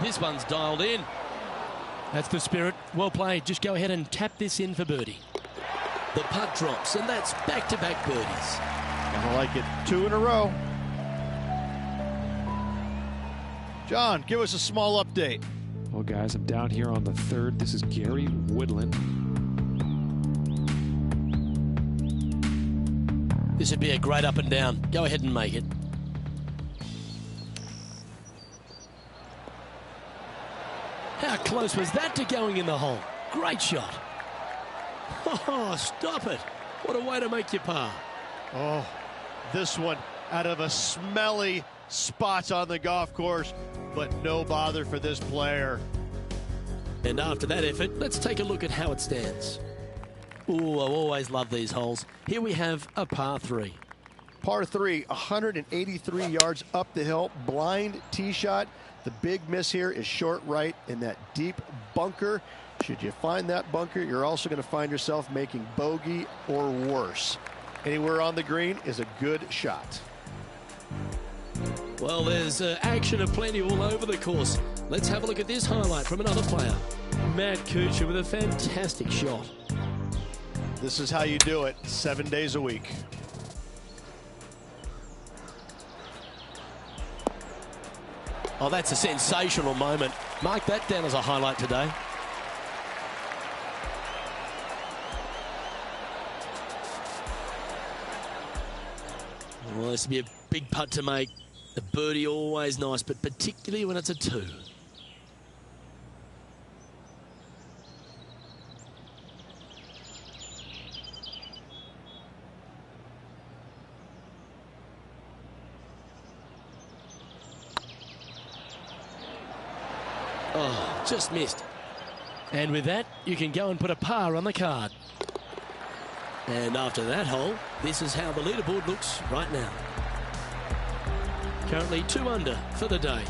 This one's dialed in. That's the spirit. Well played. Just go ahead and tap this in for birdie. The putt drops, and that's back-to-back birdies. I like it. 2 in a row. John, give us a small update. Well, guys, I'm down here on the 3rd. This is Gary Woodland. This would be a great up and down. Go ahead and make it. How close was that to going in the hole? Great shot. Oh, stop it. What a way to make your par. Oh, this one out of a smelly spot on the golf course, but no bother for this player. And after that effort, let's take a look at how it stands. Ooh, I always love these holes. Here we have a par 3. Par 3, 183 yards up the hill, blind tee shot. The big miss here is short right in that deep bunker. Should you find that bunker, you're also going to find yourself making bogey or worse. Anywhere on the green is a good shot. Well, there's action aplenty all over the course. Let's have a look at this highlight from another player. Matt Kuchar with a fantastic shot. This is how you do it 7 days a week. Oh, that's a sensational moment. Mark that down as a highlight today. Well, this would be a big putt to make. A birdie always nice, but particularly when it's a 2. Oh, just missed. And with that, you can go and put a par on the card. And after that hole, this is how the leaderboard looks right now. Currently 2 under for the day.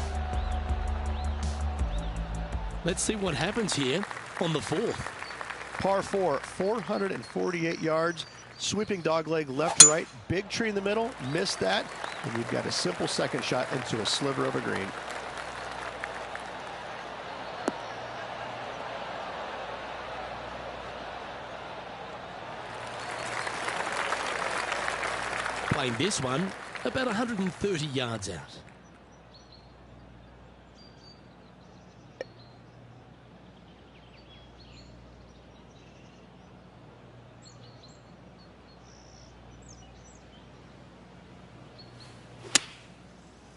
Let's see what happens here on the 4th. Par 4, 448 yards, sweeping dogleg left to right, big tree in the middle, missed that, and you've got a simple second shot into a sliver of a green. Playing this one about 130 yards out.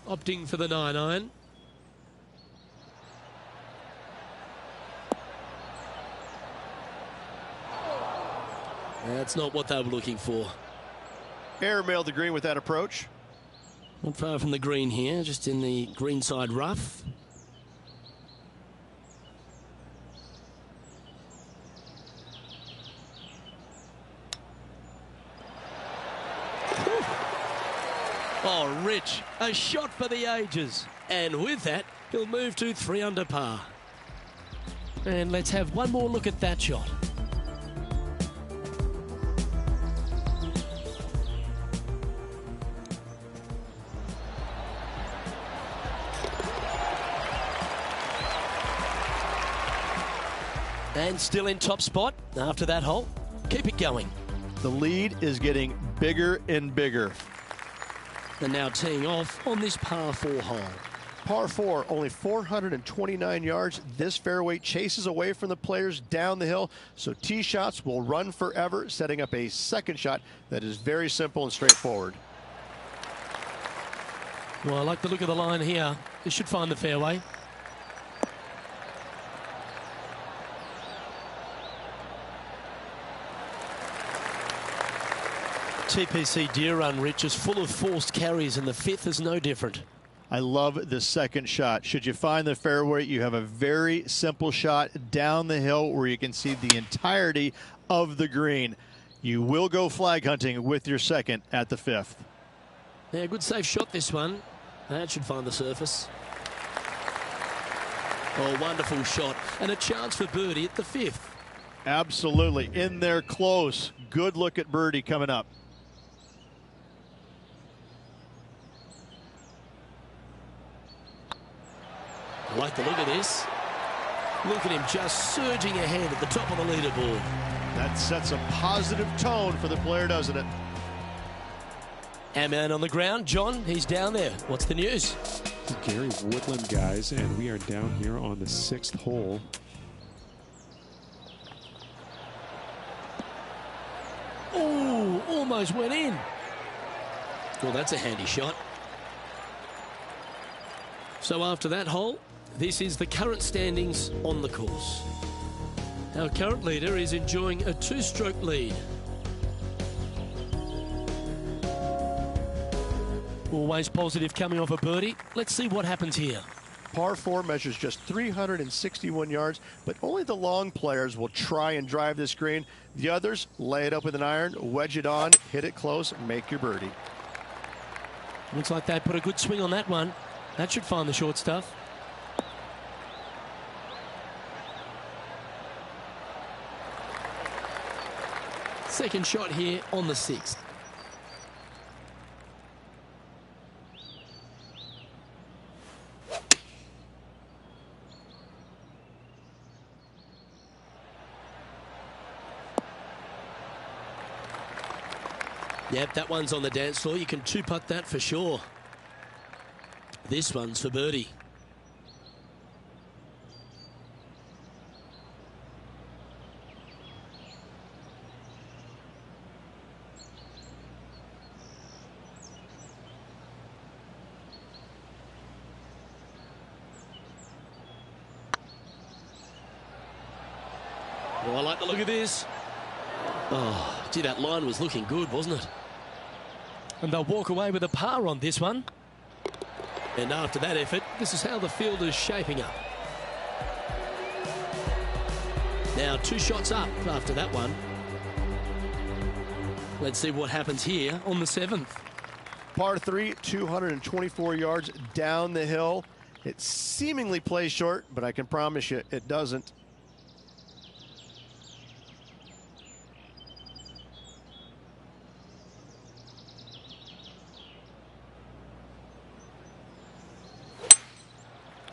Opting for the 9-iron. That's not what they were looking for. Airmailed the green with that approach. Not far from the green here, just in the greenside rough. Oh, Rich, a shot for the ages. And with that, he'll move to 3 under par. And let's have one more look at that shot. And still in top spot after that hole. Keep it going. The lead is getting bigger and bigger. And now teeing off on this par 4 hole. Par 4, only 429 yards. This fairway chases away from the players down the hill, so tee shots will run forever, setting up a second shot that is very simple and straightforward. Well, I like the look of the line here. This should find the fairway. TPC Deer Run, Rich, is full of forced carries, and the 5th is no different. I love the second shot. Should you find the fairway, you have a very simple shot down the hill where you can see the entirety of the green. You will go flag hunting with your second at the 5th. Yeah, good safe shot this one. That should find the surface. Oh, wonderful shot. And a chance for birdie at the 5th. Absolutely. In there close. Good look at birdie coming up. like the look of this. Look at him just surging ahead at the top of the leaderboard. That sets a positive tone for the player, doesn't it? Our man on the ground, John, he's down there. What's the news? This is Gary Woodland, guys, and we are down here on the 6th hole. Oh, almost went in. Well, that's a handy shot. So after that hole, this is the current standings on the course. Our current leader is enjoying a 2-stroke lead. Always positive coming off a birdie. Let's see what happens here. Par 4 measures just 361 yards, but only the long players will try and drive this green. The others lay it up with an iron, wedge it on, hit it close, make your birdie. Looks like they put a good swing on that one. That should find the short stuff. Second shot here on the 6th. Yep, that one's on the dance floor. You can 2-putt that for sure. This one's for birdie. Oh, I like the look of this. Oh, gee, that line was looking good, wasn't it? And they'll walk away with a par on this one. And after that effort, this is how the field is shaping up. Now 2 shots up after that one. Let's see what happens here on the 7th. Par 3, 224 yards down the hill. It seemingly plays short, but I can promise you it doesn't.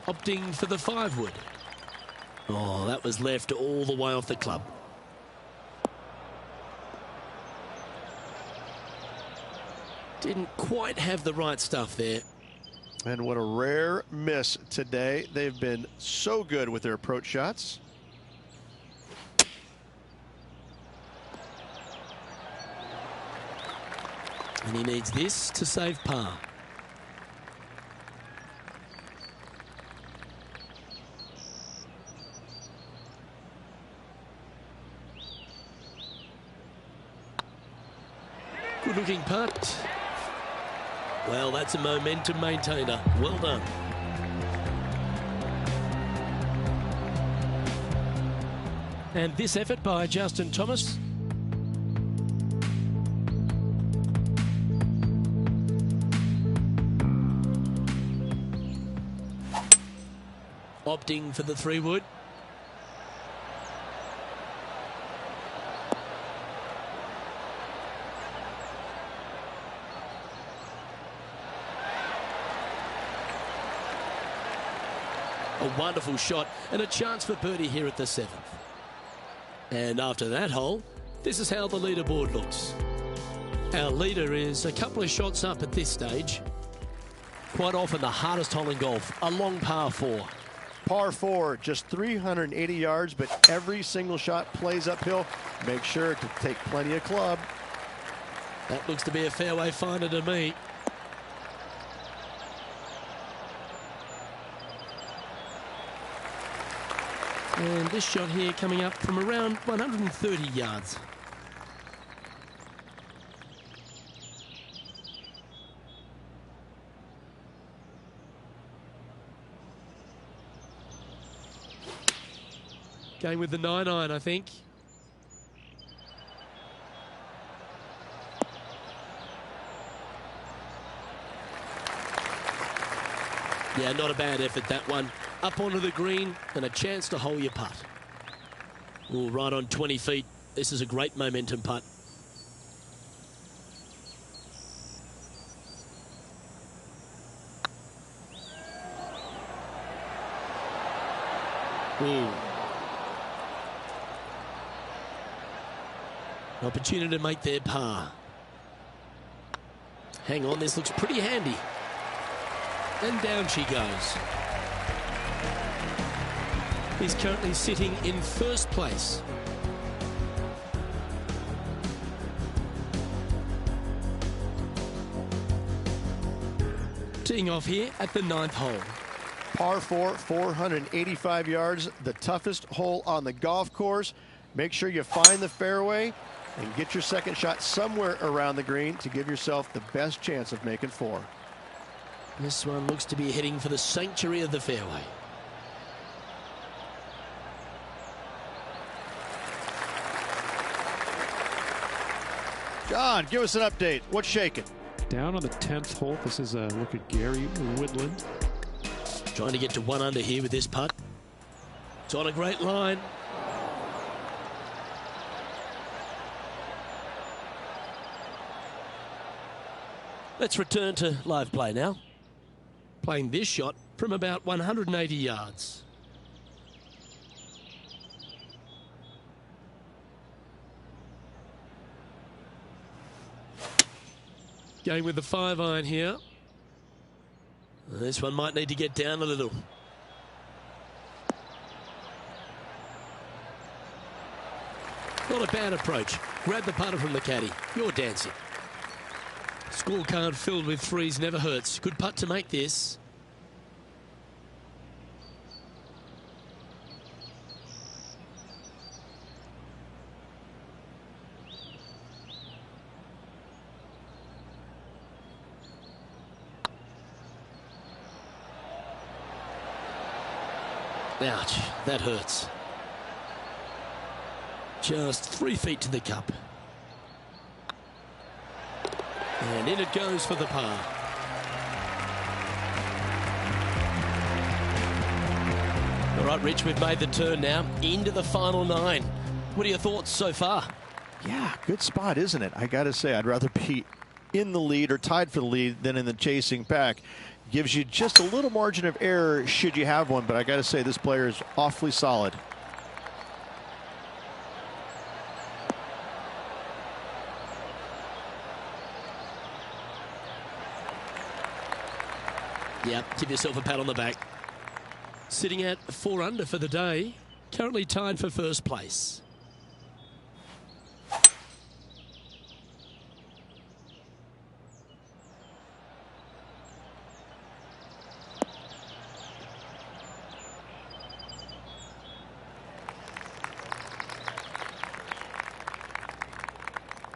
Opting for the 5-wood. Oh, that was left all the way off the club. Didn't quite have the right stuff there. And what a rare miss today. They've been so good with their approach shots. And he needs this to save par. Good looking putt. Well, that's a momentum maintainer. Well done. And this effort by Justin Thomas. Opting for the 3-wood. A wonderful shot and a chance for birdie here at the 7th. And after that hole, this is how the leaderboard looks. Our leader is a couple of shots up at this stage. Quite often the hardest hole in golf, a long par 4. Par 4, just 380 yards, but every single shot plays uphill. Make sure to take plenty of club. That looks to be a fairway finder to me. And this shot here coming up from around 130 yards. Going with the 9-iron, I think. Yeah, not a bad effort, that one. Up onto the green and a chance to hole your putt. Oh, right on 20 feet. This is a great momentum putt. Ooh. An opportunity to make their par. Hang on, this looks pretty handy. And down she goes. He's currently sitting in first place. Teeing off here at the 9th hole. Par 4, 485 yards, the toughest hole on the golf course. Make sure you find the fairway and get your second shot somewhere around the green to give yourself the best chance of making 4. This one looks to be heading for the sanctuary of the fairway. John, give us an update. What's shaking? Down on the 10th hole. This is a look at Gary Woodland. Trying to get to 1 under here with this putt. It's on a great line. Let's return to live play now. Playing this shot from about 180 yards. Going with the 5-iron here. This one might need to get down a little. Not a bad approach. Grab the putter from the caddy. You're dancing. Scorecard filled with threes never hurts. Good putt to make this. Ouch, that hurts. Just 3 feet to the cup. And in it goes for the par. All right, Rich, we've made the turn now into the final 9. What are your thoughts so far? Yeah, good spot, isn't it? I got to say, I'd rather be in the lead or tied for the lead than in the chasing pack. Gives you just a little margin of error should you have one, but I got to say, this player is awfully solid. Yeah, give yourself a pat on the back. Sitting at 4 under for the day, currently tied for first place.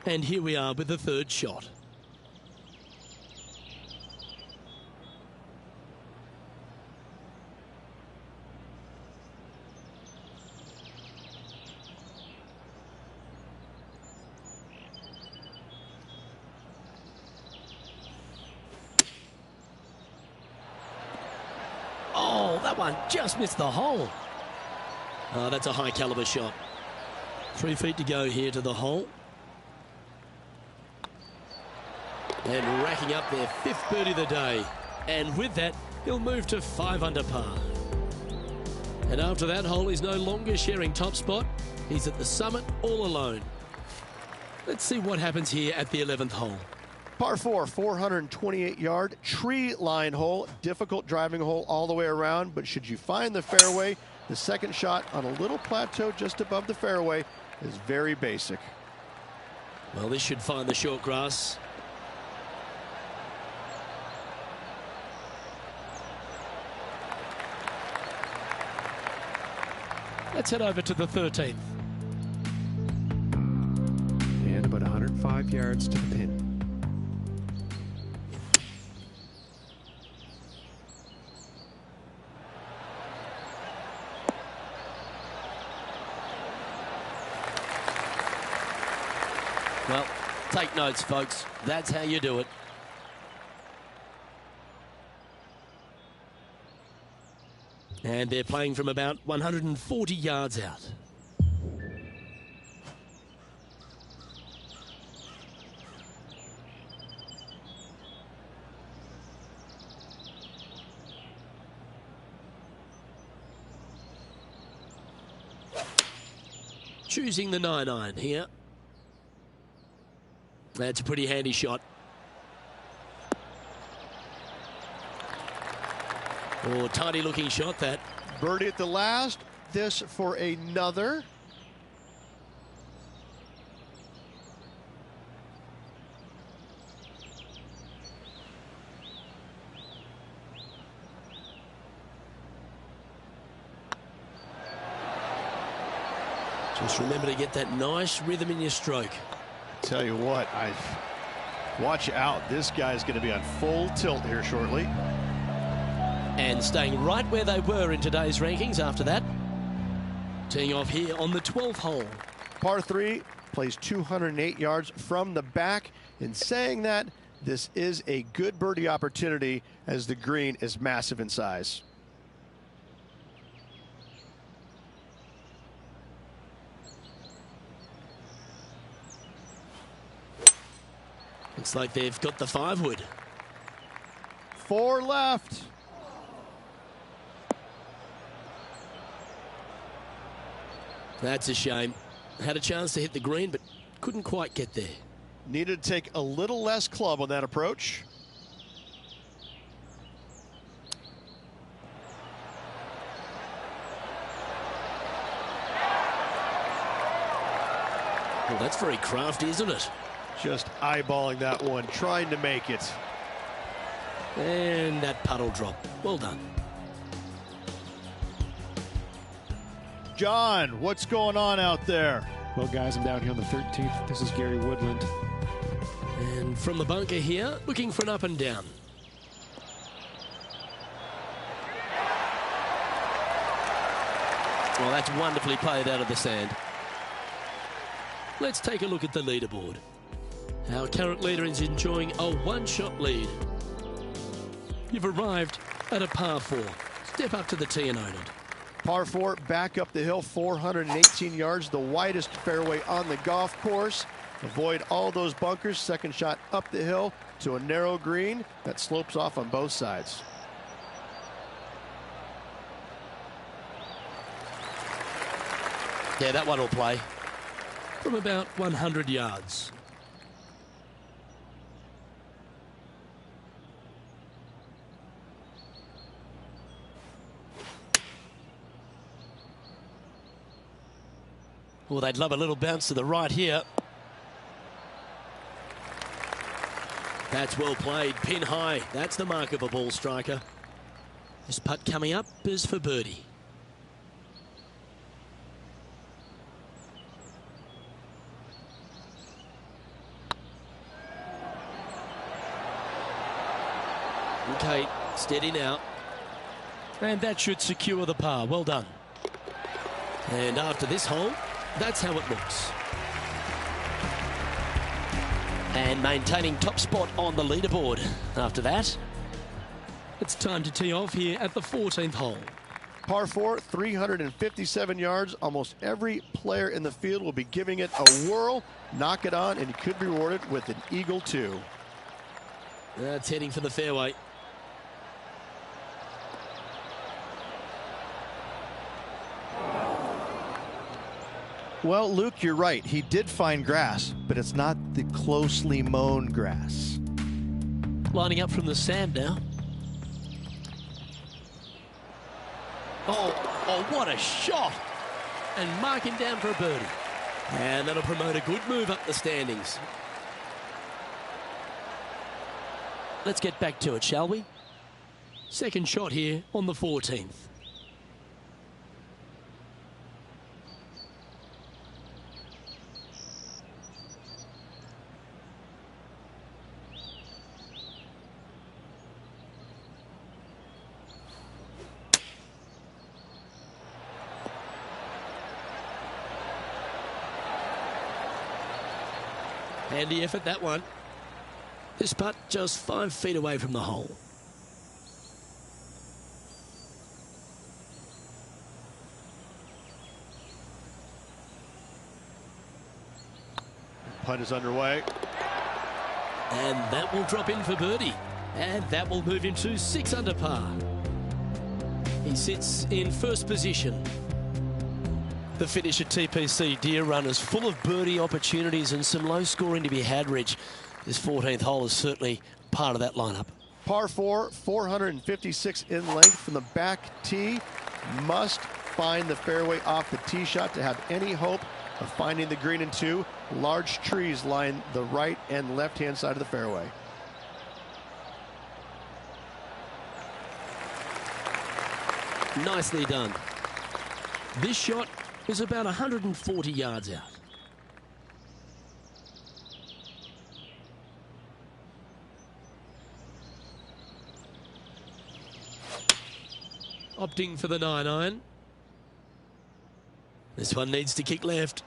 And here we are with the 3rd shot. Oh, that one just missed the hole. Oh, that's a high caliber shot. 3 feet to go here to the hole. And racking up their 5th birdie of the day. And with that, he'll move to 5 under par. And after that hole, he's no longer sharing top spot. He's at the summit all alone. Let's see what happens here at the 11th hole. Par 4, 428-yard tree line hole. Difficult driving hole all the way around, but should you find the fairway, the second shot on a little plateau just above the fairway is very basic. Well, this should find the short grass. Let's head over to the 13th. And about 105 yards to the pin. Well, take notes, folks. That's how you do it. And they're playing from about 140 yards out. choosing the 9-iron here. That's a pretty handy shot. Oh, tidy looking shot that. Birdie at the last. This for another. Just remember to get that nice rhythm in your stroke. Tell you what, watch out. This guy's going to be on full tilt here shortly. And staying right where they were in today's rankings after that. Teeing off here on the 12th hole. Par 3, plays 208 yards from the back. In saying that, this is a good birdie opportunity as the green is massive in size. Looks like they've got the 5-wood. 4 left. That's a shame. Had a chance to hit the green, but couldn't quite get there. Needed to take a little less club on that approach. Well, that's very crafty, isn't it? Just eyeballing that one, trying to make it. And that puddle drop. Well done. John, what's going on out there? Well, guys, I'm down here on the 13th. This is Gary Woodland. And from the bunker here, looking for an up and down. Well, that's wonderfully played out of the sand. Let's take a look at the leaderboard. Our current leader is enjoying a one-shot lead. You've arrived at a par 4. Step up to the tee and own it. Par 4, back up the hill, 418 yards, the widest fairway on the golf course. Avoid all those bunkers. Second shot up the hill to a narrow green that slopes off on both sides. Yeah, that one will play from about 100 yards. Well, they'd love a little bounce to the right here. That's well played, pin high. That's the mark of a ball striker. This putt coming up is for birdie. Okay, steady now. And that should secure the par. Well done. And after this hole, that's how it looks. And maintaining top spot on the leaderboard. After that, it's time to tee off here at the 14th hole. Par 4, 357 yards. Almost every player in the field will be giving it a whirl. Knock it on, and you could be rewarded with an eagle too. That's heading for the fairway. Well, Luke, you're right. He did find grass, but it's not the closely mown grass. Lining up from the sand now. Oh, what a shot. And marking down for a birdie. And that'll promote a good move up the standings. Let's get back to it, shall we? Second shot here on the 14th. Handy effort, that one. This putt just 5 feet away from the hole. Putt is underway. And that will drop in for birdie. And that will move him to 6 under par. He sits in first position. The finish at TPC Deer Run is full of birdie opportunities and some low scoring to be had, Rich. This 14th hole is certainly part of that lineup. Par 4, 456 in length from the back tee. Must find the fairway off the tee shot to have any hope of finding the green in 2. Large trees line the right and left-hand side of the fairway. Nicely done. This shot is about 140 yards out. Opting for the 9-iron. This one needs to kick left.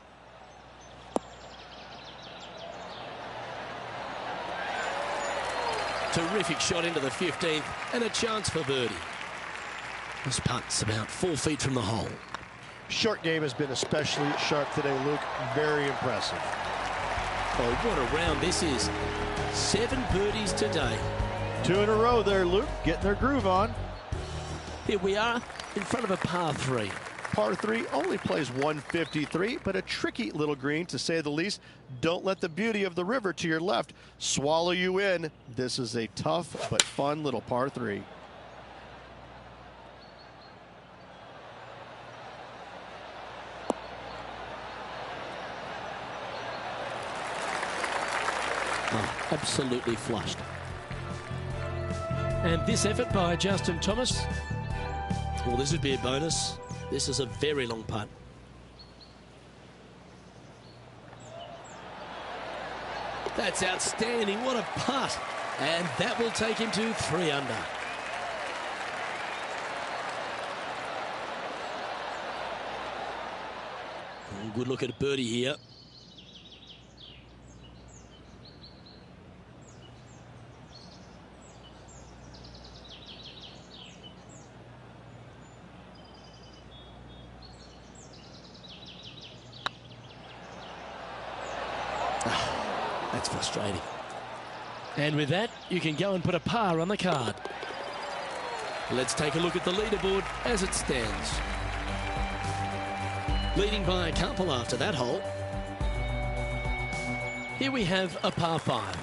Terrific shot into the 15th and a chance for birdie. This putt's about 4 feet from the hole. Short game has been especially sharp today, Luke. Very impressive. Oh, what a round this is. 7 birdies today. 2 in a row there, Luke. Getting their groove on. Here we are in front of a par 3. Par 3 only plays 153, but a tricky little green to say the least. Don't let the beauty of the river to your left swallow you in. This is a tough but fun little par 3. Oh, absolutely flushed. And this effort by Justin Thomas. Well, this would be a bonus. This is a very long putt. That's outstanding. What a putt. And that will take him to 3 under. Oh, good look at a birdie here. That's frustrating. And with that, you can go and put a par on the card. Let's take a look at the leaderboard as it stands. Leading by a couple after that hole. Here we have a par 5.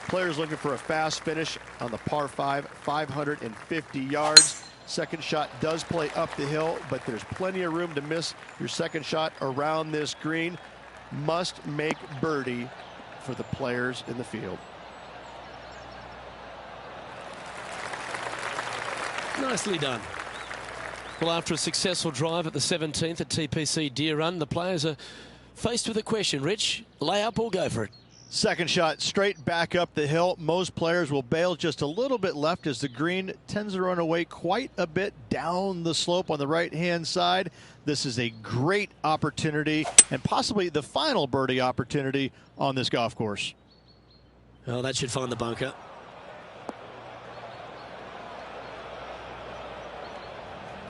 Players looking for a fast finish on the par 5, 550 yards. Second shot does play up the hill, but there's plenty of room to miss your second shot around this green. Must make birdie for the players in the field. Nicely done. Well, after a successful drive at the 17th at TPC Deer Run, the players are faced with a question. Rich, lay up or go for it? Second shot straight back up the hill. Most players will bail just a little bit left as the green tends to run away quite a bit down the slope on the right-hand side. This is a great opportunity and possibly the final birdie opportunity on this golf course. Oh, that should find the bunker.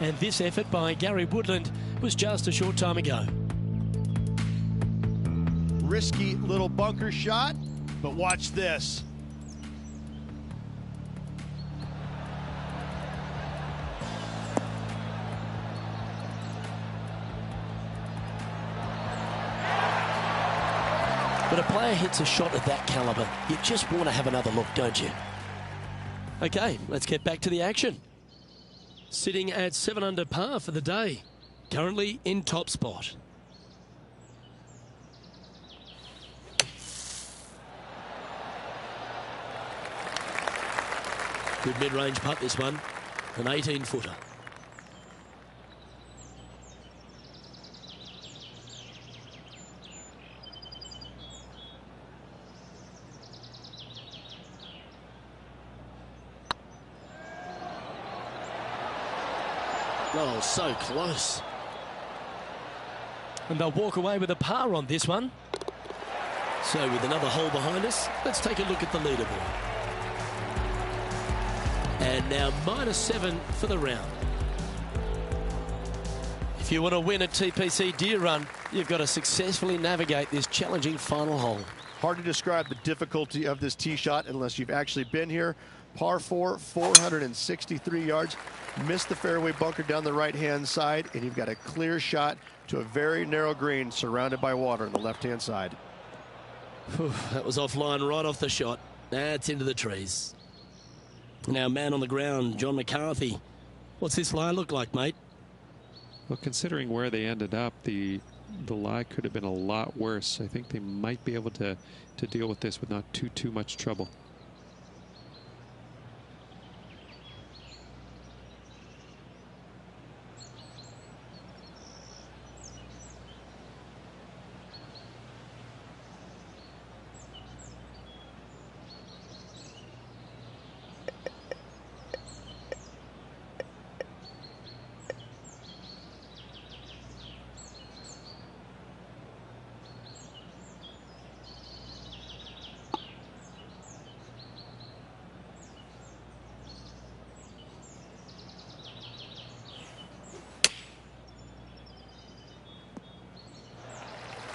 And this effort by Gary Woodland was just a short time ago. Risky little bunker shot, but watch this. When a player hits a shot of that caliber, you just want to have another look, don't you? Okay, let's get back to the action. Sitting at 7 under par for the day. Currently in top spot. Good mid-range putt, this one. An 18-footer. Oh, so close. And they'll walk away with a par on this one. So with another hole behind us, let's take a look at the leaderboard. And now -7 for the round. If you want to win at TPC Deer Run, you've got to successfully navigate this challenging final hole. Hard to describe the difficulty of this tee shot unless you've actually been here. Par 4, 463 yards. Missed the fairway bunker down the right-hand side, and you've got a clear shot to a very narrow green surrounded by water on the left-hand side. Whew, that was offline right off the shot. That's into the trees. Now, man on the ground, John McCarthy. What's this lie look like, mate? Well, considering where they ended up, the lie could have been a lot worse. I think they might be able to deal with this with not too much trouble.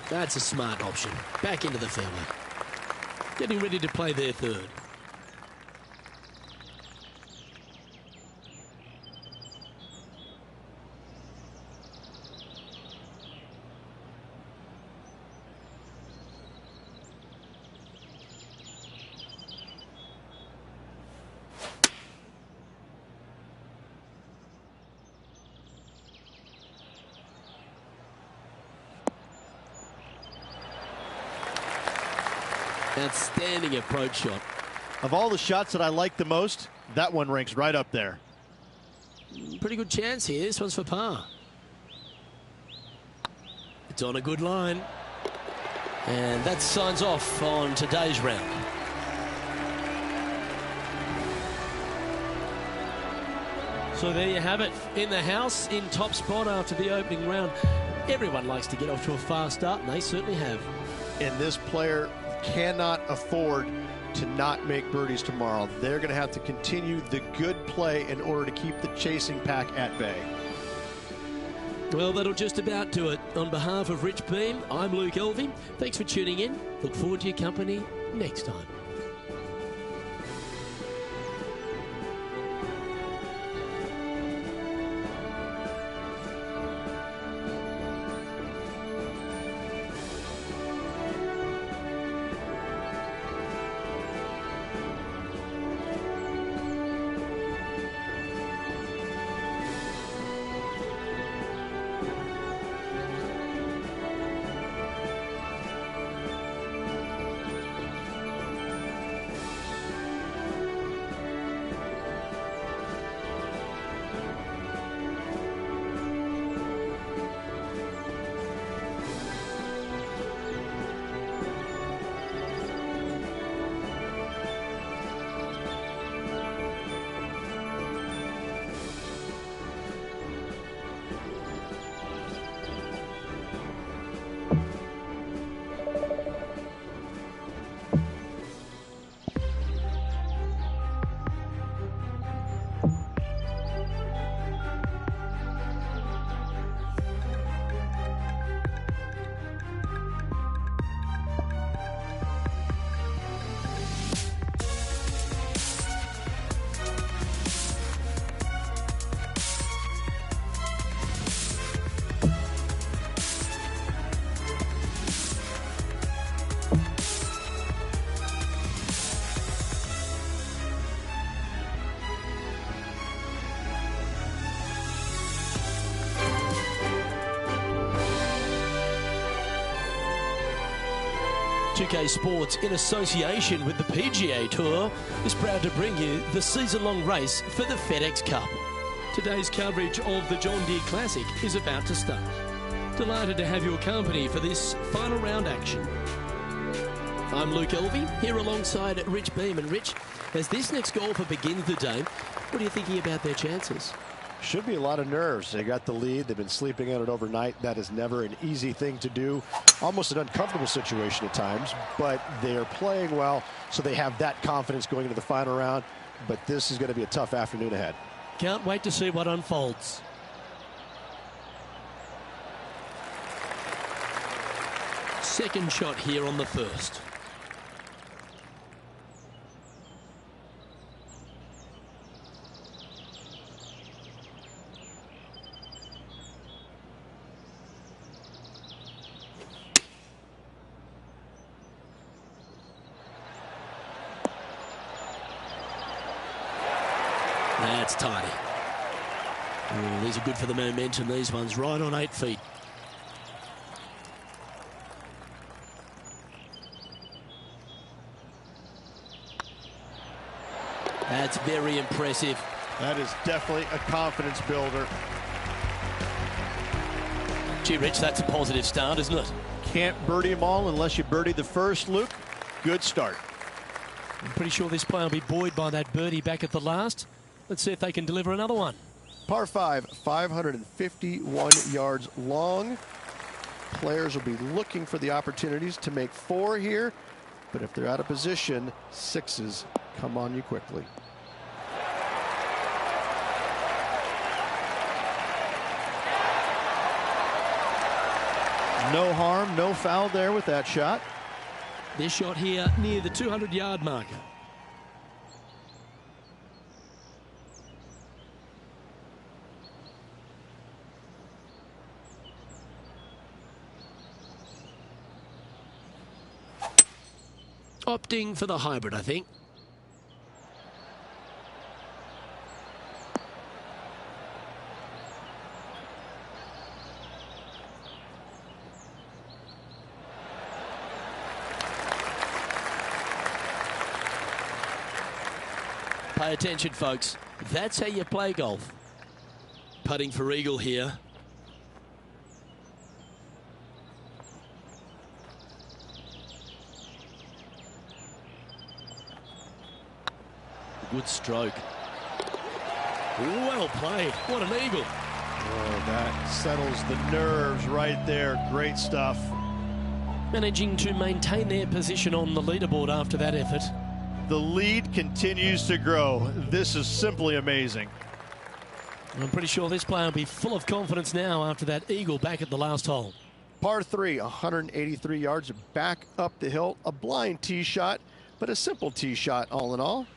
That's a smart option. Back into the fairway. Getting ready to play their third. Outstanding approach shot. Of all the shots that I like the most, that one ranks right up there. Pretty good chance here. This one's for par. It's on a good line. And that signs off on today's round. So there you have it. In the house, in top spot after the opening round. Everyone likes to get off to a fast start, and they certainly have. And this player cannot afford to not make birdies tomorrow. They're going to have to continue the good play in order to keep the chasing pack at bay. Well, that'll just about do it. On behalf of Rich Beam, I'm Luke Elvey. Thanks for tuning in. Look forward to your company next time. UK Sports, in association with the PGA Tour, is proud to bring you the season-long race for the FedEx Cup. Today's coverage of the John Deere Classic is about to start. Delighted to have your company for this final round action. I'm Luke Elvey, here alongside Rich Beam. And Rich, as this next golfer begins the day, what are you thinking about their chances? Should be a lot of nerves. They got the lead. They've been sleeping on it overnight. That is never an easy thing to do. Almost an uncomfortable situation at times, but they are playing well, so they have that confidence going into the final round. But this is going to be a tough afternoon ahead. Can't wait to see what unfolds. Second shot here on the first. That's tidy. Oh, these are good for the momentum. These ones right on 8 feet. That's very impressive. That is definitely a confidence builder. Gee, Rich, that's a positive start, isn't it? Can't birdie them all unless you birdie the first, Luke. Good start. I'm pretty sure this player will be buoyed by that birdie back at the last. Let's see if they can deliver another one. Par 5, 551 yards long. Players will be looking for the opportunities to make 4 here, but if they're out of position, 6s come on you quickly. No harm, no foul there with that shot. This shot here near the 200-yard marker. Opting for the hybrid, I think. Pay attention, folks. That's how you play golf. Putting for eagle here. Good stroke. Well played. What an eagle. Oh, that settles the nerves right there. Great stuff. Managing to maintain their position on the leaderboard after that effort. The lead continues to grow. This is simply amazing. I'm pretty sure this player will be full of confidence now after that eagle back at the last hole. Par 3, 183 yards back up the hill. A blind tee shot, but a simple tee shot all in all.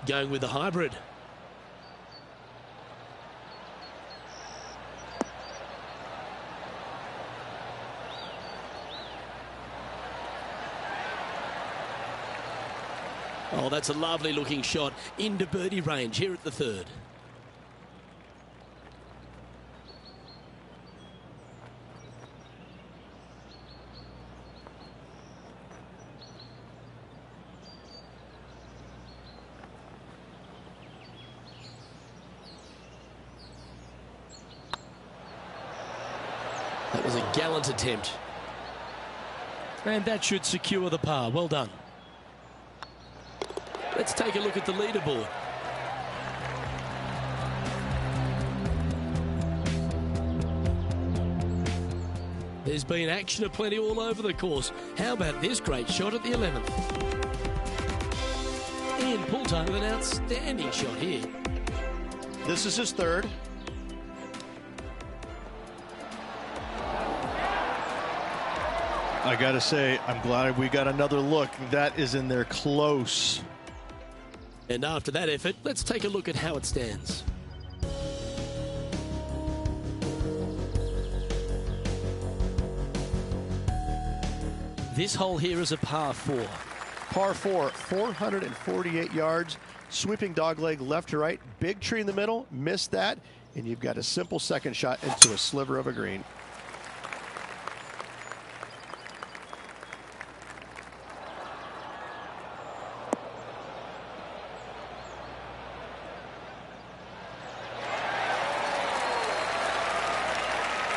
Going with the hybrid. Oh, that's a lovely looking shot into birdie range here at the third. That was a gallant attempt. And that should secure the par. Well done. Let's take a look at the leaderboard. There's been action aplenty all over the course. How about this great shot at the 11th? Ian Poulter with an outstanding shot here. This is his third. I gotta say, I'm glad we got another look. That is in there close. And after that effort, let's take a look at how it stands. This hole here is a par 4. Par 4, 448 yards. Sweeping dogleg left to right. Big tree in the middle. Missed that. And you've got a simple second shot into a sliver of a green.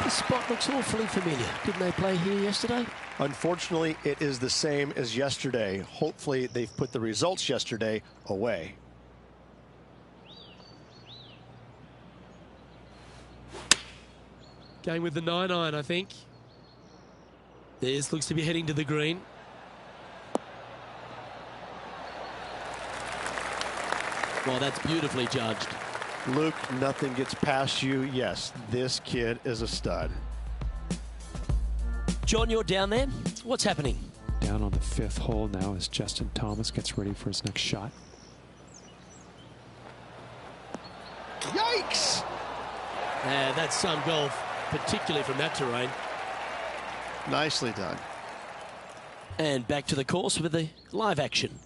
This spot looks awfully familiar. Didn't they play here yesterday? Unfortunately, it is the same as yesterday. Hopefully, they've put the results yesterday away. Going with the 9-iron, I think. This looks to be heading to the green. Well, that's beautifully judged. Luke, nothing gets past you. Yes, this kid is a stud. John, you're down there. What's happening? Down on the 5th hole now as Justin Thomas gets ready for his next shot. Yikes! That's some golf, particularly from that terrain. Nicely done. And back to the course with the live action.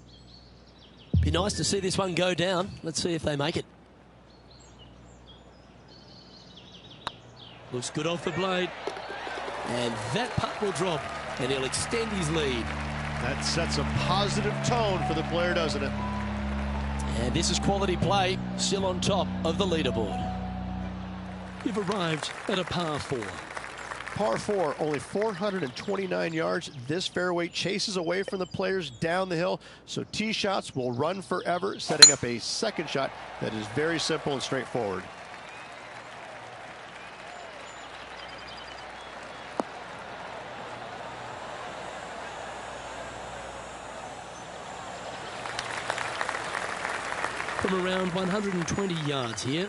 Be nice to see this one go down. Let's see if they make it. Looks good off the blade. And that putt will drop, and he'll extend his lead. That sets a positive tone for the player, doesn't it? And this is quality play, still on top of the leaderboard. You've arrived at a par 4. Par 4, only 429 yards. This fairway chases away from the players down the hill, so tee shots will run forever, setting up a second shot that is very simple and straightforward. From around 120 yards here.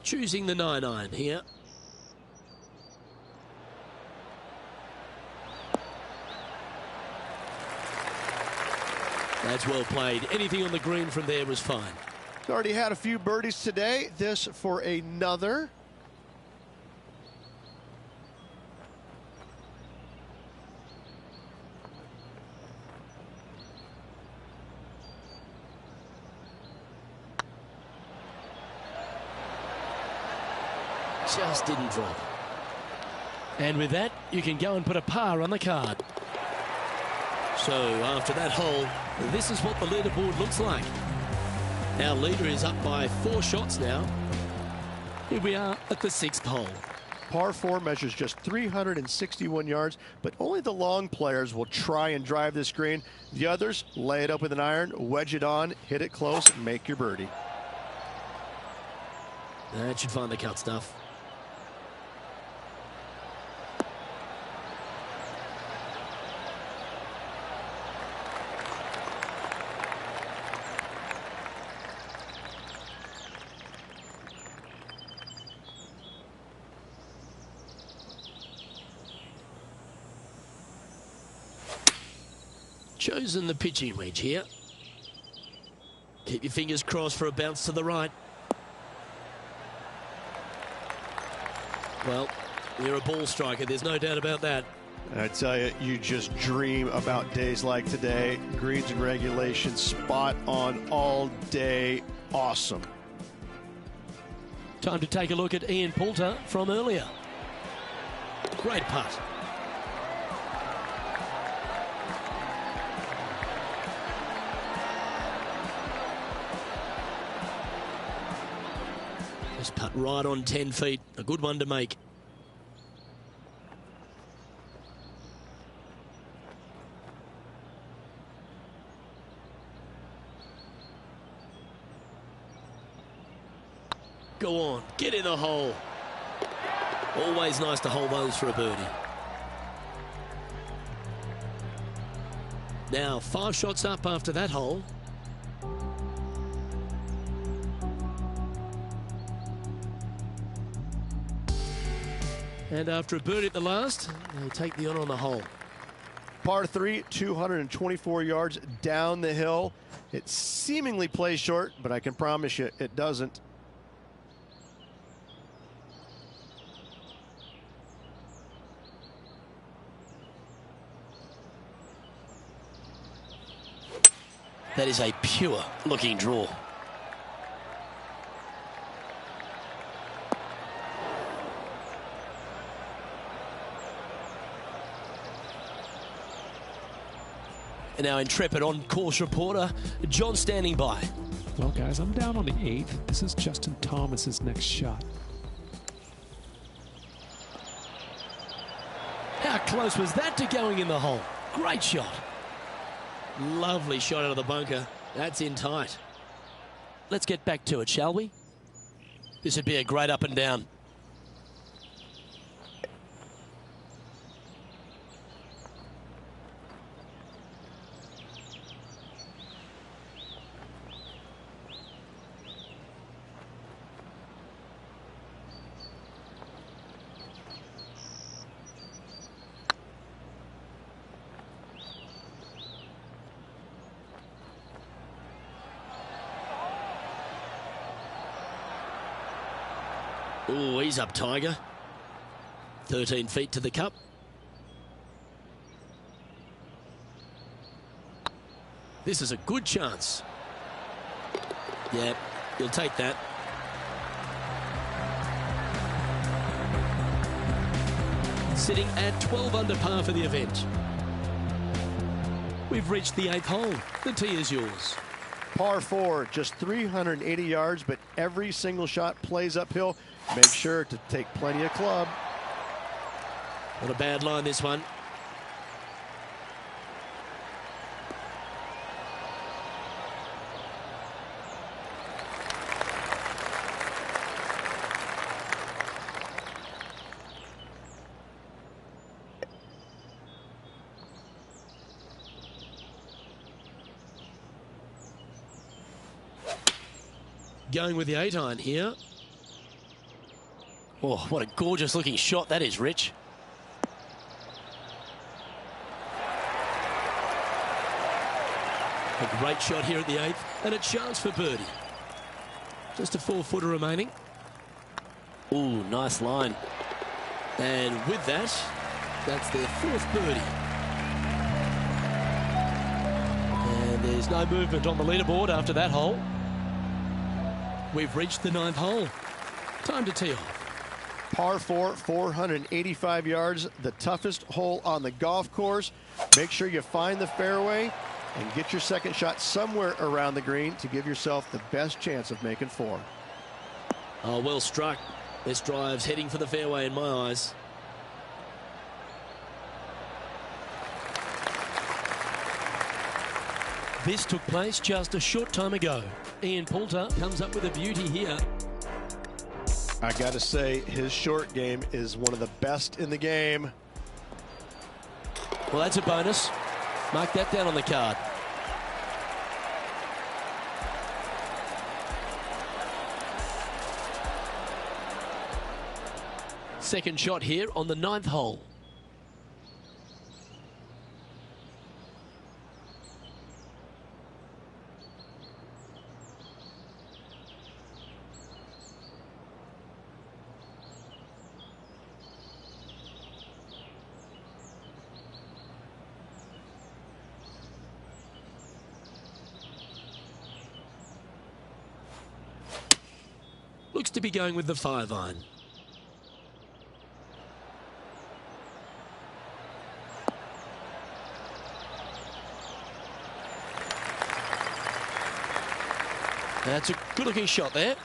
Choosing the 9-iron here. That's well played. Anything on the green from there was fine. He's already had a few birdies today. This for another. Just didn't drop. And with that, you can go and put a par on the card. So after that hole, this is what the leaderboard looks like. Our leader is up by 4 shots now. Here we are at the 6th hole. Par 4 measures just 361 yards, but only the long players will try and drive this green. The others lay it up with an iron, wedge it on, hit it close, and make your birdie. That should find the cut stuff. Chosen the pitching wedge here. Keep your fingers crossed for a bounce to the right. Well, you're a ball striker, there's no doubt about that. I tell you, you just dream about days like today. Greens and regulation, spot on all day. Awesome. Time to take a look at Ian Poulter from earlier. Great putt. This putt right on 10 feet. A good one to make. Go on, get in the hole. Always nice to hold those for a birdie. Now 5 shots up after that hole. And after a birdie at the last, they'll take the on the hole. Par 3, 224 yards down the hill. It seemingly plays short, but I can promise you it doesn't. That is a pure looking draw. And our intrepid on-course reporter, John, standing by. Well, guys, I'm down on the 8th. This is Justin Thomas's next shot. How close was that to going in the hole? Great shot. Lovely shot out of the bunker. That's in tight. Let's get back to it, shall we? This would be a great up and down. Oh, he's up, Tiger. 13 feet to the cup. This is a good chance. Yeah, he'll take that. Sitting at 12 under par for the event. We've reached the 8th hole. The tee is yours. Par 4, just 380 yards, but every single shot plays uphill. Make sure to take plenty of club. Not a bad line, this one. Going with the 8-iron here. Oh, what a gorgeous looking shot that is, Rich. A great shot here at the 8th, and a chance for birdie. Just a 4-footer remaining. Ooh, nice line. And with that, that's their 4th birdie. And there's no movement on the leaderboard after that hole. We've reached the 9th hole. Time to tee off. Par 4, 485 yards, the toughest hole on the golf course. Make sure you find the fairway and get your second shot somewhere around the green to give yourself the best chance of making 4. Oh, well struck. This drive's heading for the fairway in my eyes. This took place just a short time ago. Ian Poulter comes up with a beauty here. I got to say, his short game is one of the best in the game. Well, that's a bonus. Mark that down on the card. Second shot here on the 9th hole. Looks to be going with the 5-iron. That's a good-looking shot there.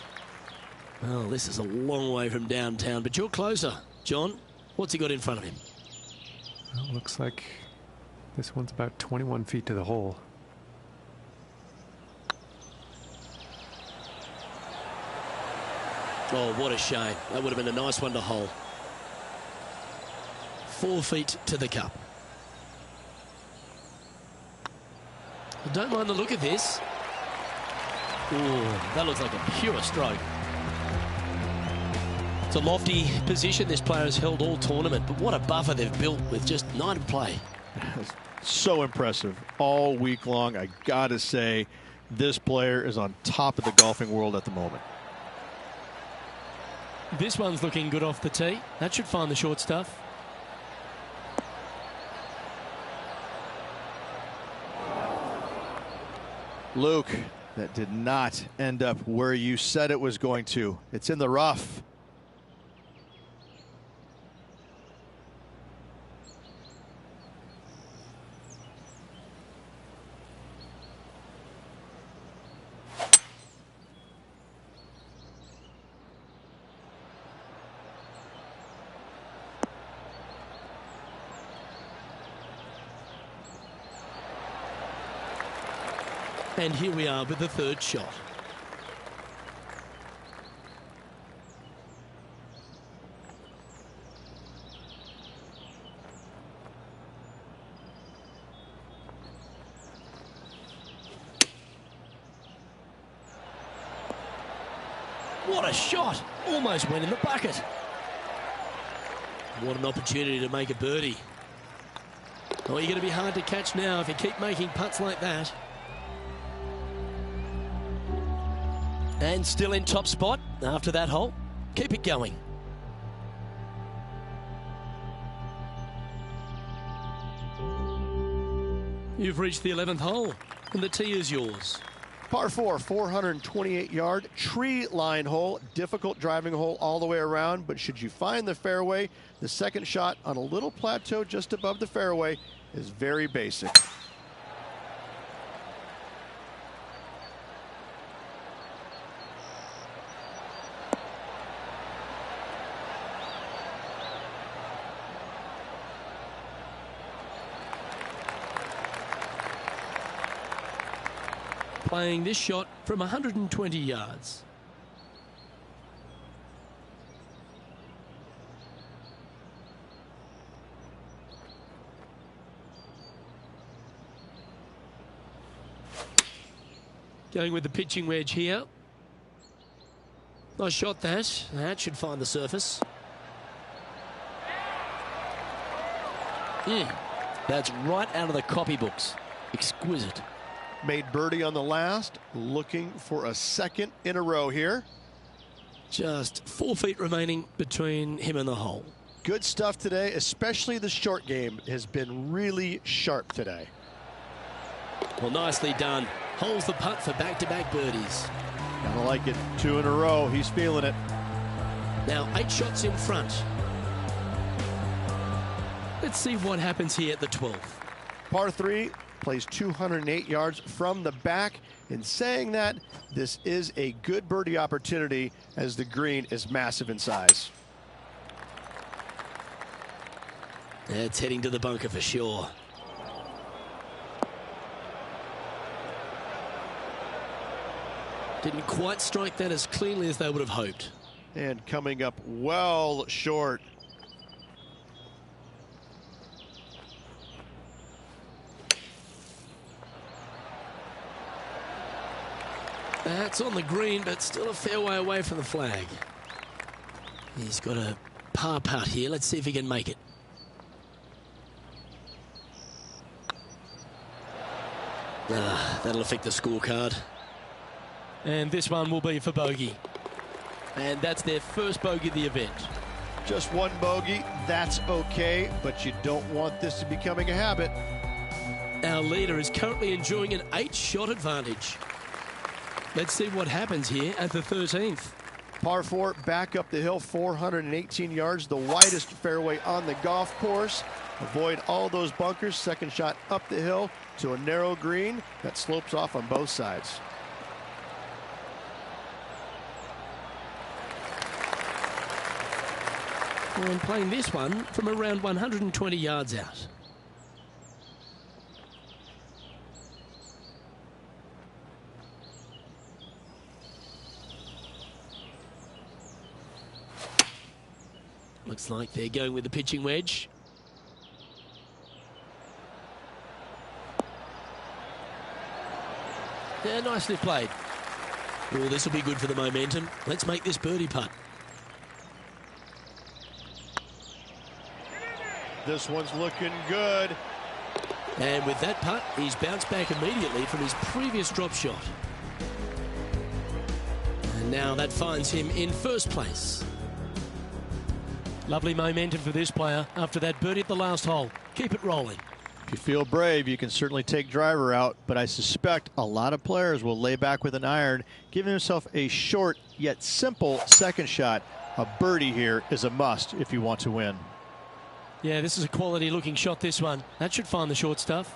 Well, this is a long way from downtown, but you're closer. John, what's he got in front of him? Well, looks like this one's about 21 feet to the hole. Oh, what a shame. That would have been a nice one to hole. 4 feet to the cup. I don't mind the look of this. Oh, that looks like a pure stroke. It's a lofty position this player has held all tournament, but what a buffer they've built with just 9 to play. So impressive all week long. I got to say, this player is on top of the golfing world at the moment. This one's looking good off the tee. That should find the short stuff. Luke, that did not end up where you said it was going to. It's in the rough. And here we are with the 3rd shot. What a shot! Almost went in the bucket. What an opportunity to make a birdie. Oh, you're going to be hard to catch now if you keep making putts like that. And still in top spot after that hole. Keep it going. You've reached the 11th hole, and the tee is yours. Par 4, 428-yard tree line hole. Difficult driving hole all the way around, but should you find the fairway, the second shot on a little plateau just above the fairway is very basic. Playing this shot from 120 yards. Going with the pitching wedge here. Nice shot that. That should find the surface. That's right out of the copybooks. Exquisite. Made birdie on the last, looking for a second in a row here. Just 4 feet remaining between him and the hole. Good stuff today, especially the short game has been really sharp today. Well, nicely done. Holds the putt for back-to-back birdies. Gotta like it. 2 in a row. He's feeling it. Now 8 shots in front. Let's see what happens here at the 12th. Par 3. Plays 208 yards from the back. In saying that, this is a good birdie opportunity as the green is massive in size. It's heading to the bunker for sure. Didn't quite strike that as cleanly as they would have hoped. And coming up well short. That's on the green, but still a fair way away from the flag. He's got a par putt here. Let's see if he can make it. That'll affect the scorecard. And this one will be for bogey. And that's their first bogey of the event. Just one bogey, that's okay, but you don't want this to be becoming a habit. Our leader is currently enjoying an 8-shot advantage. Let's see what happens here at the 13th. Par 4, back up the hill, 418 yards, the widest fairway on the golf course. Avoid all those bunkers. Second shot up the hill to a narrow green that slopes off on both sides. And playing this one from around 120 yards out. Looks like they're going with the pitching wedge. Yeah, nicely played. Oh, this will be good for the momentum. Let's make this birdie putt. This one's looking good. And with that putt, he's bounced back immediately from his previous drop shot. And now that finds him in first place. Lovely momentum for this player after that birdie at the last hole. Keep it rolling. If you feel brave, you can certainly take driver out, but I suspect a lot of players will lay back with an iron, giving himself a short yet simple second shot. A birdie here is a must if you want to win. Yeah, this is a quality looking shot, this one. That should find the short stuff.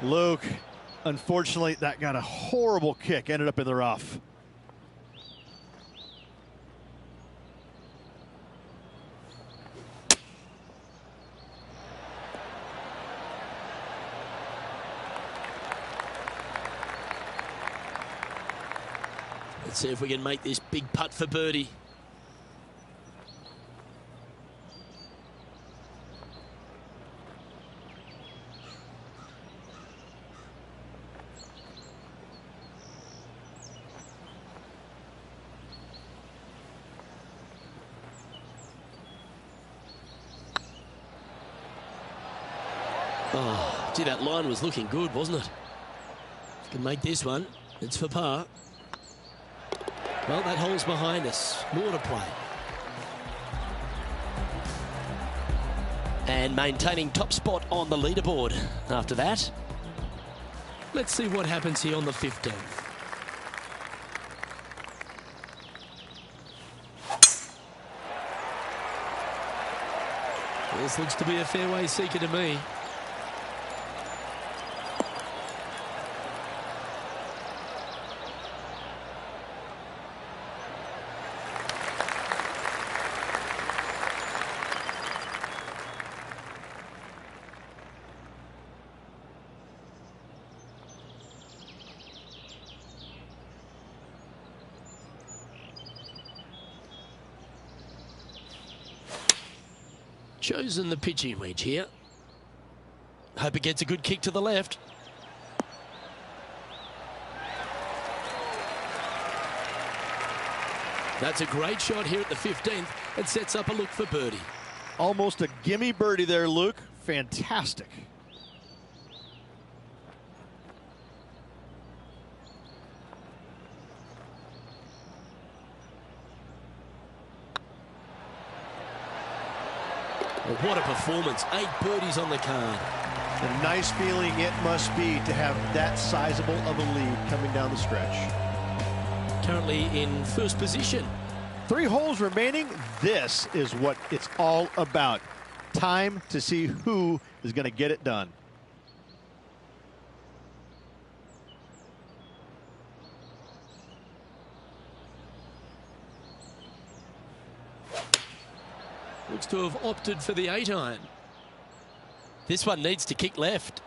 Luke, unfortunately, that got a horrible kick, ended up in the rough. Let's see if we can make this big putt for birdie. Oh, gee, that line was looking good, wasn't it? Can make this one. It's for par. Well, that hole's behind us. More to play. And maintaining top spot on the leaderboard after that. Let's see what happens here on the 15th. This looks to be a fairway seeker to me. Chosen the pitching wedge here. Hope it gets a good kick to the left. That's a great shot here at the 15th. It sets up a look for birdie. Almost a gimme birdie there, Luke. Fantastic. What a performance. 8 birdies on the card. A nice feeling it must be to have that sizable of a lead coming down the stretch. Currently in first position. 3 holes remaining. This is what it's all about. Time to see who is going to get it done. Looks to have opted for the 8-iron. This one needs to kick left.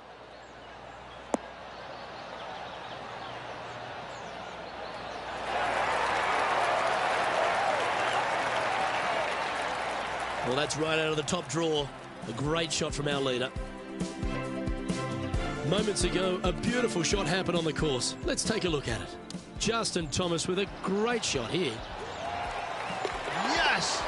Well, that's right out of the top drawer. A great shot from our leader. Moments ago, a beautiful shot happened on the course. Let's take a look at it. Justin Thomas with a great shot here. Yes!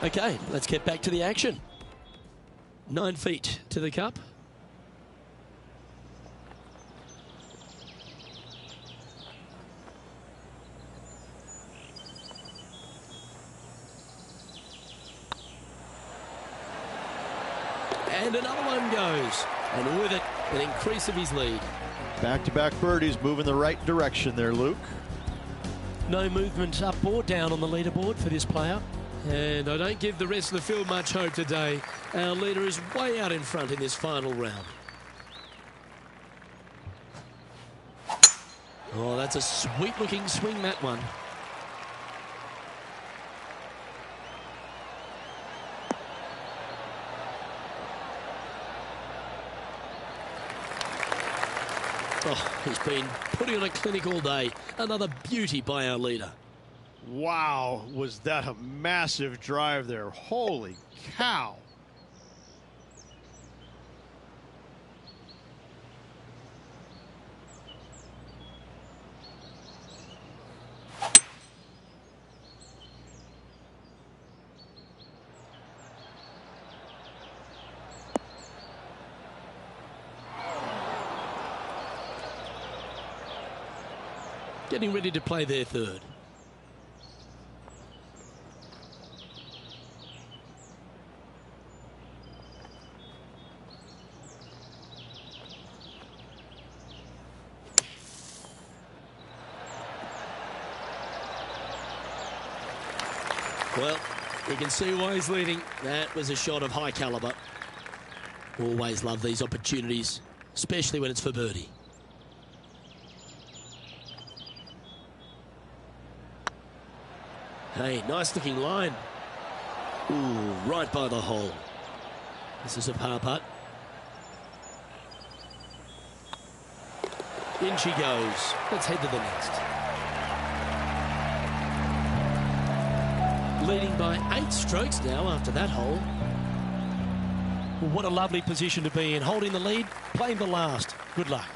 Okay, let's get back to the action. 9 feet to the cup. And another one goes. And with it, an increase of his lead. Back-to-back birdies moving the right direction there, Luke. No movement up or down on the leaderboard for this player. And I don't give the rest of the field much hope today. Our leader is way out in front in this final round. Oh, that's a sweet-looking swing, that one. Oh, he's been putting on a clinic all day. Another beauty by our leader. Wow, was that a massive drive there. Holy cow. Getting ready to play their third. Well, you can see why he's leading. That was a shot of high caliber. Always love these opportunities, especially when it's for birdie. Hey, nice looking line. Ooh, right by the hole. This is a par putt. In she goes. Let's head to the next. Leading by 8 strokes now after that hole. Well, what a lovely position to be in. Holding the lead, playing the last. Good luck.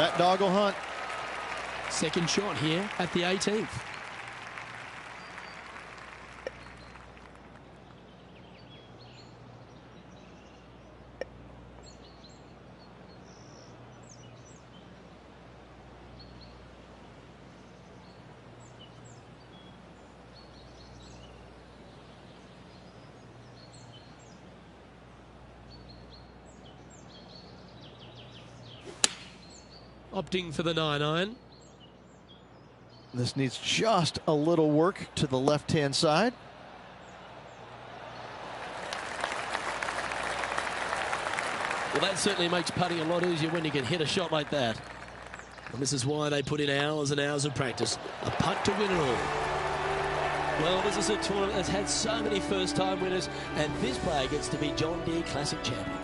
That dog will hunt. Second shot here at the 18th. Opting for the 9-iron. This needs just a little work to the left-hand side. Well, that certainly makes putting a lot easier when you can hit a shot like that. And this is why they put in hours and hours of practice. A putt to win it all. Well, this is a tournament that's had so many first-time winners, and this player gets to be John Deere Classic champion.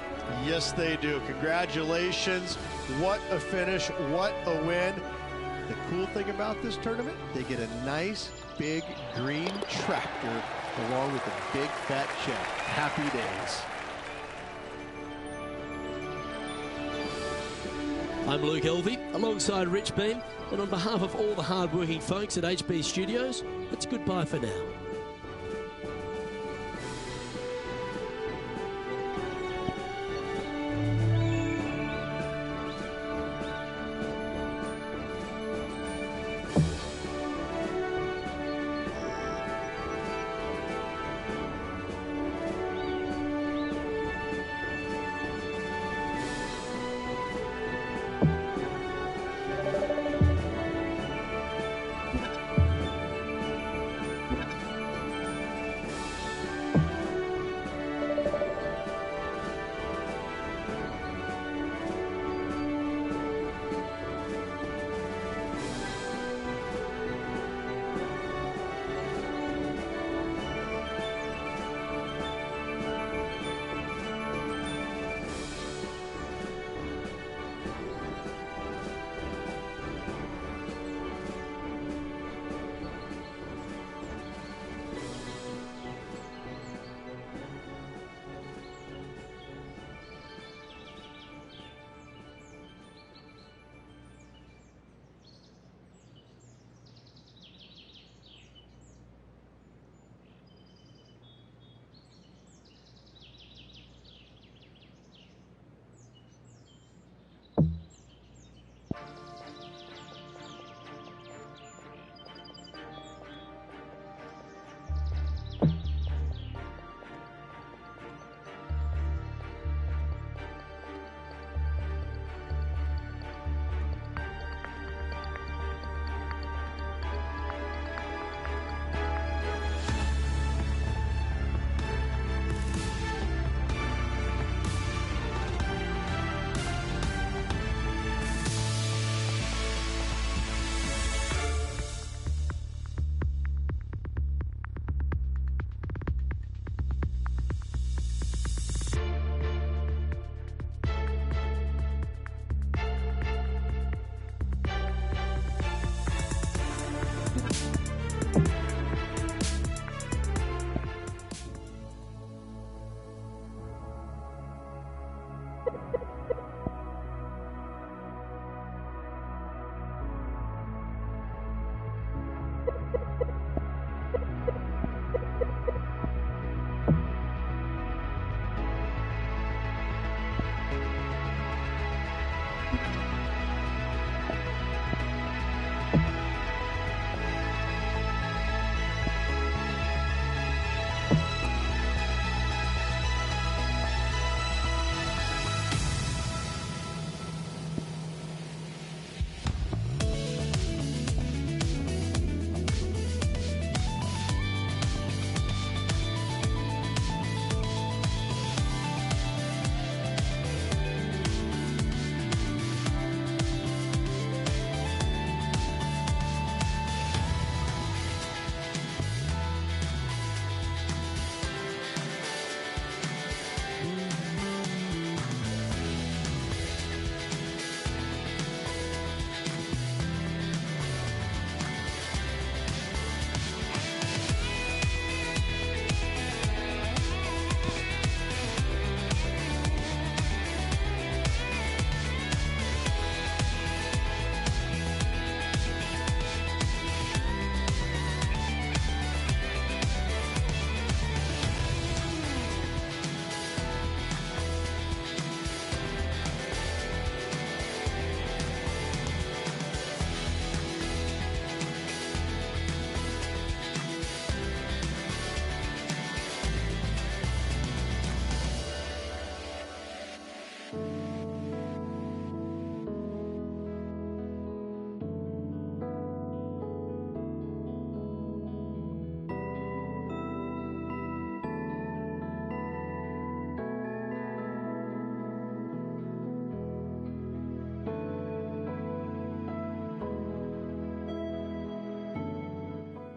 Yes, they do. Congratulations. What a finish. What a win. The cool thing about this tournament, they get a nice big green tractor along with a big fat check. Happy days. I'm Luke Elvey, alongside Rich Beam, and on behalf of all the hard-working folks at HB Studios, it's goodbye for now.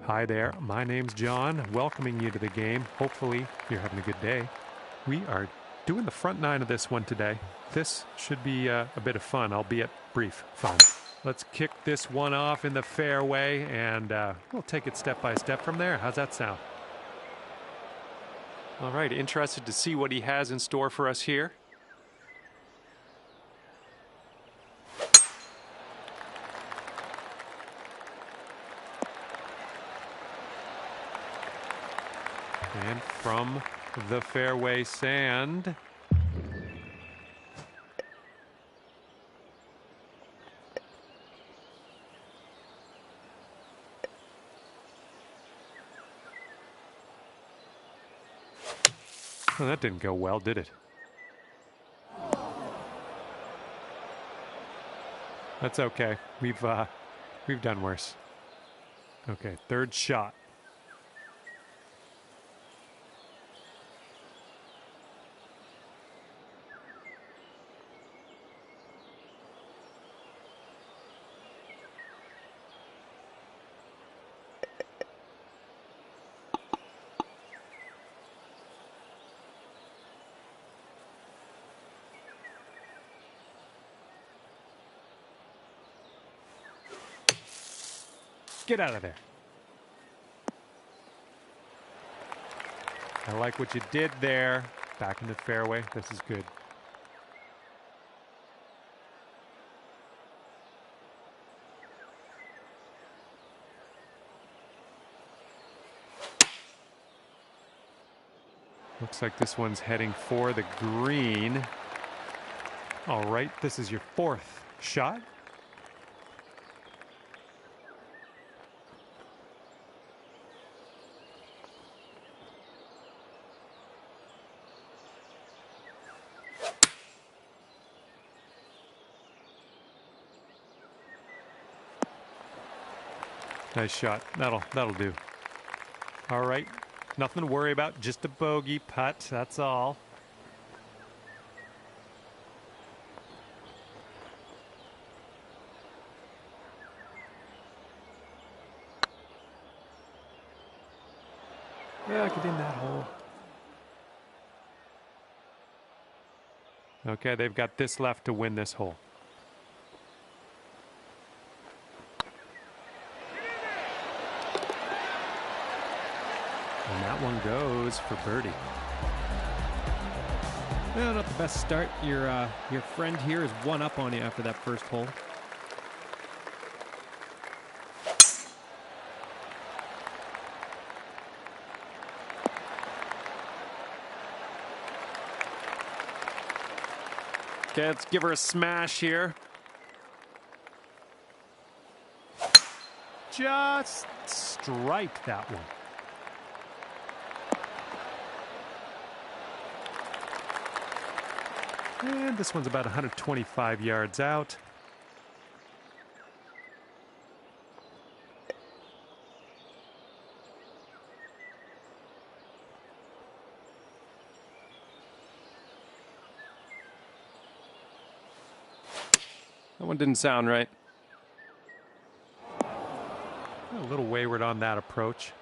Hi there, my name's John, welcoming you to the game. Hopefully you're having a good day. We are doing the front nine of this one today. This should be a bit of fun, albeit brief fun. Let's kick this one off in the fairway, and we'll take it step by step from there. How's that sound? All right, interested to see what he has in store for us here. And from the fairway sand. Well, that didn't go well, did it? That's okay. We've done worse. Okay, third shot. Get out of there. I like what you did there. Back in the fairway. This is good. Looks like this one's heading for the green. All right, this is your fourth shot. Nice shot. That'll do. All right. Nothing to worry about. Just a bogey putt. That's all. Yeah, get in that hole. Okay, they've got this left to win this hole. And that one goes for birdie. Well, not the best start. Your friend here is one up on you after that first hole. Okay, let's give her a smash here. Just strike that one. And this one's about 125 yards out. That one didn't sound right. A little wayward on that approach.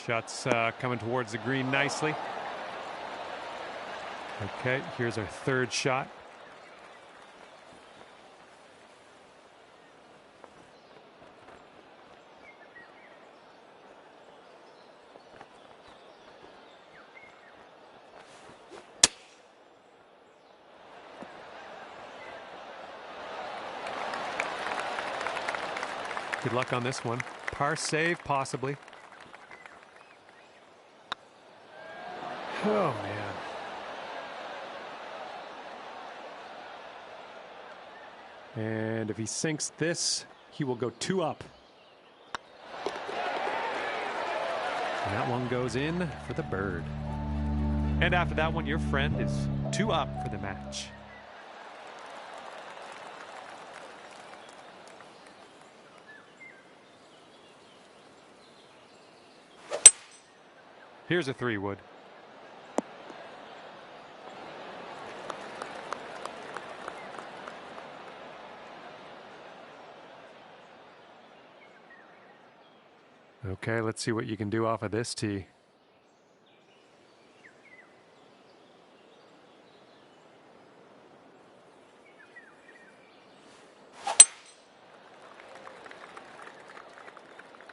Shots coming towards the green nicely. Okay, here's our third shot. Good luck on this one. Par save, possibly. Oh, man. And if he sinks this, he will go 2 up. And that one goes in for the bird. And after that one, your friend is 2 up for the match. Here's a 3-wood. Okay, let's see what you can do off of this tee.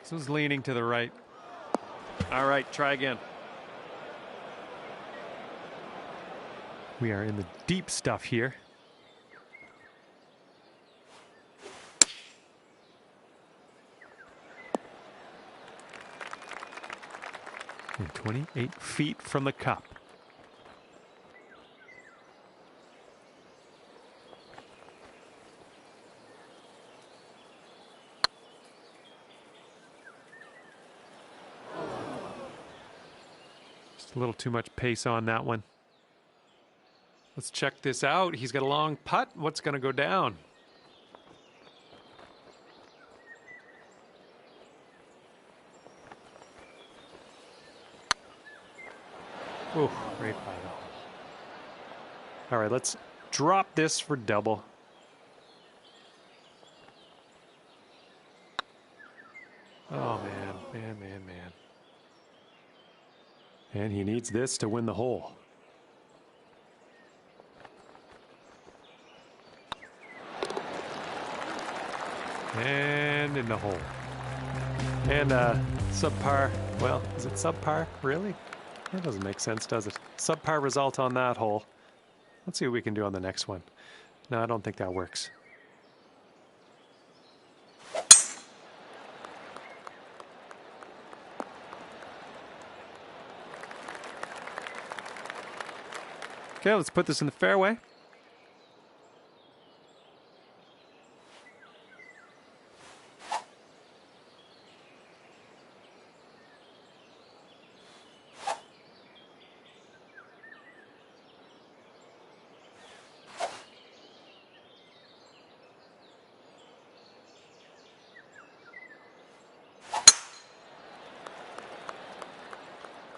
This was leaning to the right. All right, try again. We are in the deep stuff here. And 28 feet from the cup. Just a little too much pace on that one. Let's check this out. He's got a long putt. What's going to go down? Oh, great by though. All right, let's drop this for double. Oh, man. And he needs this to win the hole. And in the hole. And subpar. Well, is it subpar? Really? That doesn't make sense, does it? Subpar result on that hole. Let's see what we can do on the next one. No, I don't think that works. Okay, let's put this in the fairway.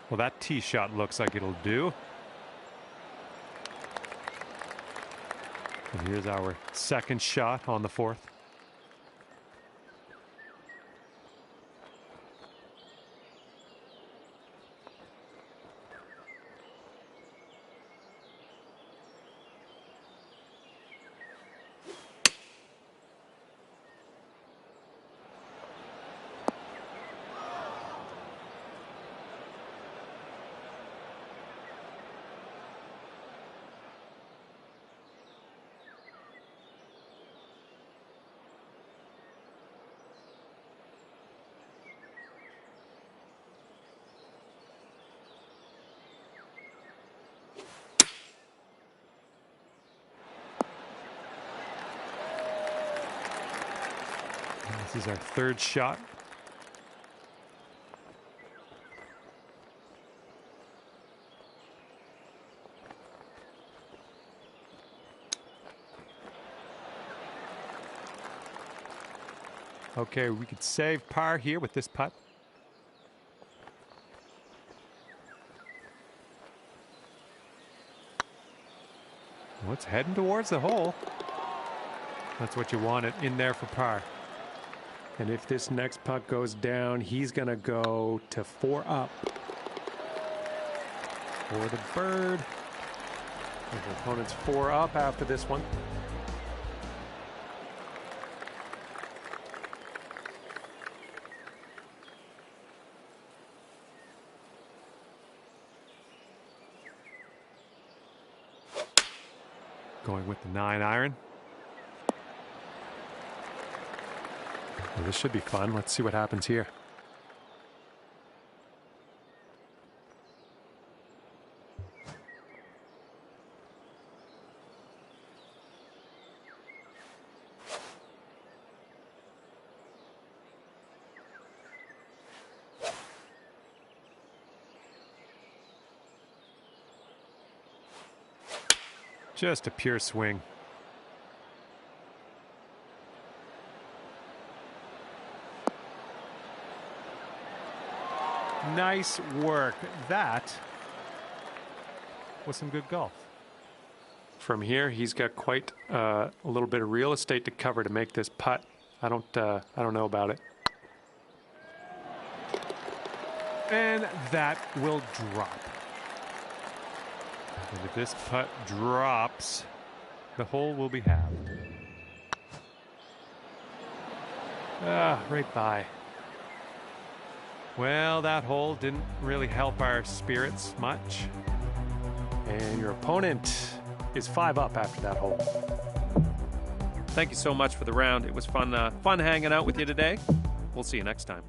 Well, that tee shot looks like it'll do. And here's our second shot on the fourth. This is our third shot. Okay, we could save par here with this putt. Well, it's heading towards the hole. That's what you want it in there for par. And if this next putt goes down, he's going to go to 4 up for the bird. And the opponent's 4 up after this one. Going with the 9-iron. Well, this should be fun. Let's see what happens here. Just a pure swing. Nice work. That was some good golf. From here, he's got quite a little bit of real estate to cover to make this putt. I don't know about it. And that will drop. And if this putt drops, the hole will be halved. Right by. Well, that hole didn't really help our spirits much. And your opponent is 5 up after that hole. Thank you so much for the round. It was fun hanging out with you today. We'll see you next time.